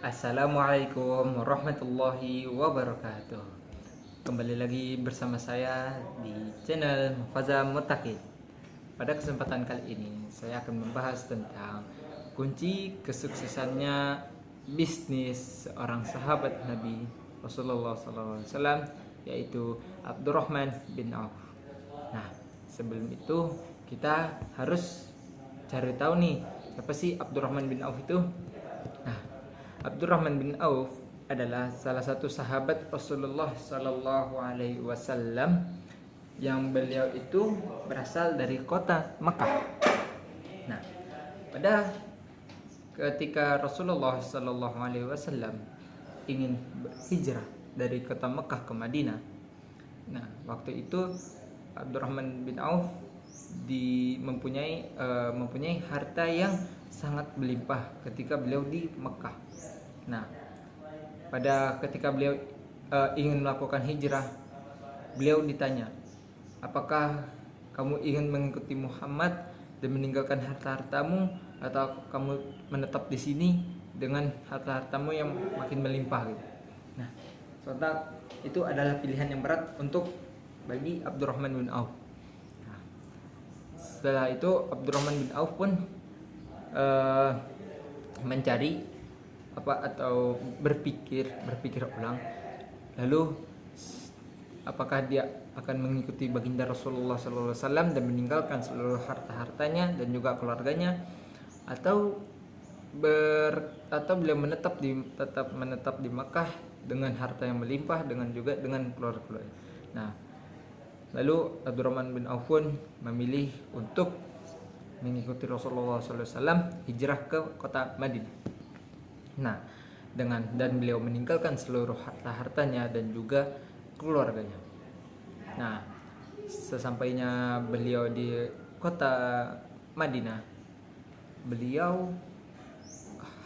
Assalamualaikum warahmatullahi wabarakatuh. Kembali lagi bersama saya di channel Mufaza Mutaqin. Pada kesempatan kali ini saya akan membahas tentang kunci kesuksesannya bisnis seorang sahabat Nabi Rasulullah SAW, yaitu Abdurrahman bin Auf. Nah, sebelum itu kita harus cari tahu nih, siapa sih Abdurrahman bin Auf itu? Nah, Abdurrahman bin Auf adalah salah satu sahabat Rasulullah Sallallahu Alaihi Wasallam yang beliau itu berasal dari kota Mekah. Nah, pada ketika Rasulullah Sallallahu Alaihi Wasallam ingin berhijrah dari kota Mekah ke Madinah, nah waktu itu Abdurrahman bin Auf mempunyai harta yang sangat berlimpah ketika beliau di Mekah. Nah, pada ketika beliau ingin melakukan hijrah, beliau ditanya, apakah kamu ingin mengikuti Muhammad dan meninggalkan harta-hartamu, atau kamu menetap di sini dengan harta-hartamu yang makin melimpah gitu. Nah, sontak itu adalah pilihan yang berat untuk bagi Abdurrahman bin Auf. Nah, setelah itu Abdurrahman bin Auf pun mencari atau berpikir ulang, lalu apakah dia akan mengikuti baginda Rasulullah SAW dan meninggalkan seluruh harta-hartanya dan juga keluarganya, atau beliau tetap menetap di Makkah dengan harta yang melimpah dengan keluarga. Nah, lalu Abdurrahman bin Auf pun memilih untuk mengikuti Rasulullah SAW hijrah ke kota Madinah. Nah, dan beliau meninggalkan seluruh harta-hartanya dan juga keluarganya. Nah, sesampainya beliau di kota Madinah,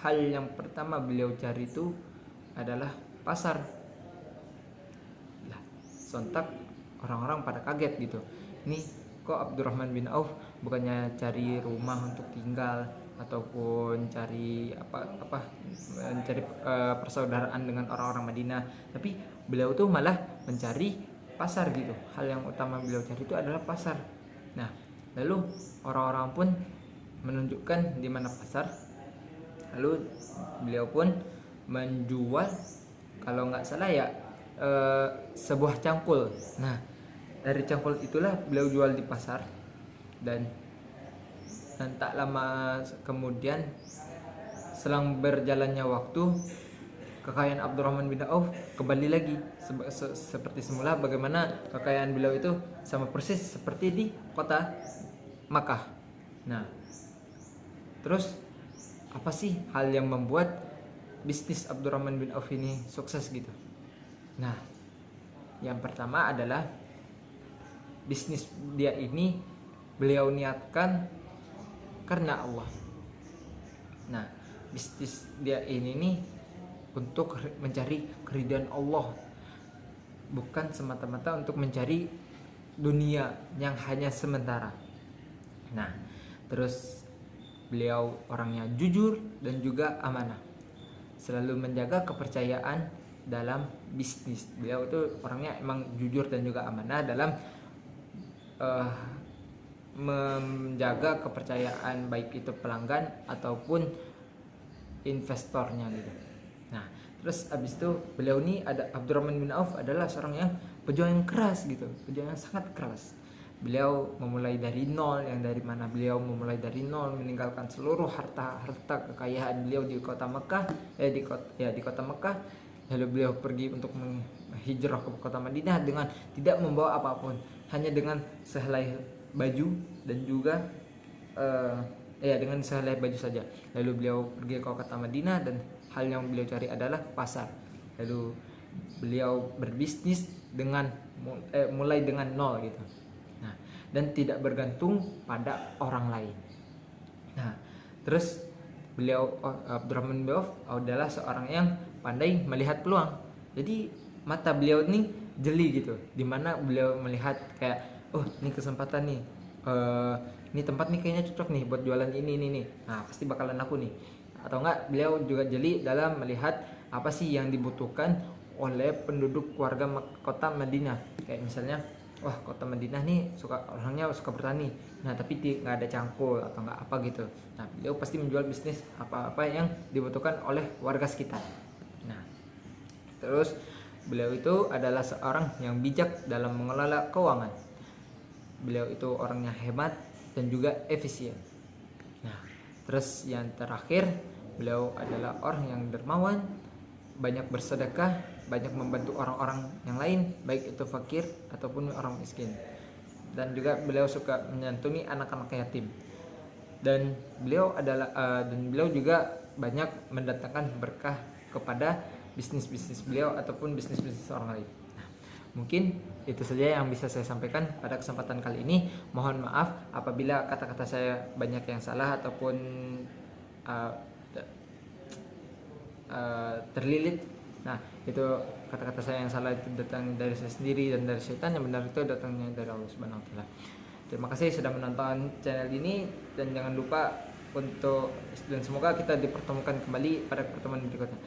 hal yang pertama beliau cari itu adalah pasar. Lah, sontak orang-orang pada kaget gitu. Ini kok Abdurrahman bin Auf bukannya cari rumah untuk tinggal ataupun cari persaudaraan dengan orang-orang Madinah, tapi beliau tuh malah mencari pasar gitu. Hal yang utama beliau cari itu adalah pasar. Nah, lalu orang-orang pun menunjukkan di mana pasar. Lalu beliau pun menjual, kalau nggak salah ya, sebuah cangkul. Nah, dari cangkul itulah beliau jual di pasar, dan tak lama kemudian, selang berjalannya waktu, kekayaan Abdurrahman bin Auf kembali lagi seperti semula, bagaimana kekayaan beliau itu sama persis seperti di kota Makkah. Nah, terus apa sih hal yang membuat bisnis Abdurrahman bin Auf ini sukses gitu? Nah, yang pertama adalah bisnis dia ini beliau niatkan karena Allah. Nah, bisnis dia ini nih untuk mencari keridhaan Allah, bukan semata-mata untuk mencari dunia yang hanya sementara. Nah, terus beliau orangnya jujur dan juga amanah, selalu menjaga kepercayaan dalam bisnis. Beliau itu orangnya emang jujur dan juga amanah dalam menjaga kepercayaan baik itu pelanggan ataupun investornya gitu. Nah, terus abis itu beliau ini Abdurrahman bin Auf adalah seorang yang pejuang yang keras gitu, pejuang yang sangat keras. Beliau memulai dari nol, yang dari mana beliau memulai dari nol, meninggalkan seluruh harta kekayaan beliau di kota Mekah, di kota Mekah. Lalu beliau pergi untuk menghijrah ke kota Madinah dengan tidak membawa apapun, hanya dengan sehelai baju dan juga dengan sehelai baju saja. Lalu beliau pergi ke kota Madinah dan hal yang beliau cari adalah pasar. Lalu beliau berbisnis dengan mulai dengan nol gitu. Nah, dan tidak bergantung pada orang lain. Nah, terus Abdurrahman bin Auf adalah seorang yang pandai melihat peluang. Jadi mata beliau ini jeli gitu, dimana beliau melihat kayak, oh ini kesempatan nih, ini tempat nih kayaknya cocok nih buat jualan ini. Nah, pasti bakalan laku nih. atau enggak beliau juga jeli dalam melihat apa sih yang dibutuhkan oleh penduduk warga kota Madinah. Kayak misalnya, wah kota Madinah nih orangnya suka bertani, nah tapi nggak ada cangkul atau nggak apa gitu. Nah beliau pasti menjual bisnis apa-apa yang dibutuhkan oleh warga sekitar. Nah terus beliau itu adalah seorang yang bijak dalam mengelola keuangan. Beliau itu orangnya hemat dan juga efisien. Nah terus yang terakhir, beliau adalah orang yang dermawan, banyak bersedekah, banyak membantu orang-orang yang lain, baik itu fakir ataupun orang miskin. Dan juga beliau suka menyantuni anak-anak yatim. Dan beliau juga banyak mendatangkan berkah kepada bisnis-bisnis beliau ataupun bisnis-bisnis orang lain. Nah, mungkin itu saja yang bisa saya sampaikan pada kesempatan kali ini. Mohon maaf apabila kata-kata saya banyak yang salah ataupun terlilit. Nah itu kata-kata saya yang salah itu datang dari saya sendiri dan dari setan, yang benar itu datangnya dari Allah Subhanahu Wa Taala. Terima kasih sudah menonton channel ini, dan jangan lupa dan semoga kita dipertemukan kembali pada pertemuan berikutnya.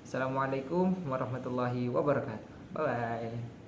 Assalamualaikum warahmatullahi wabarakatuh. Bye bye.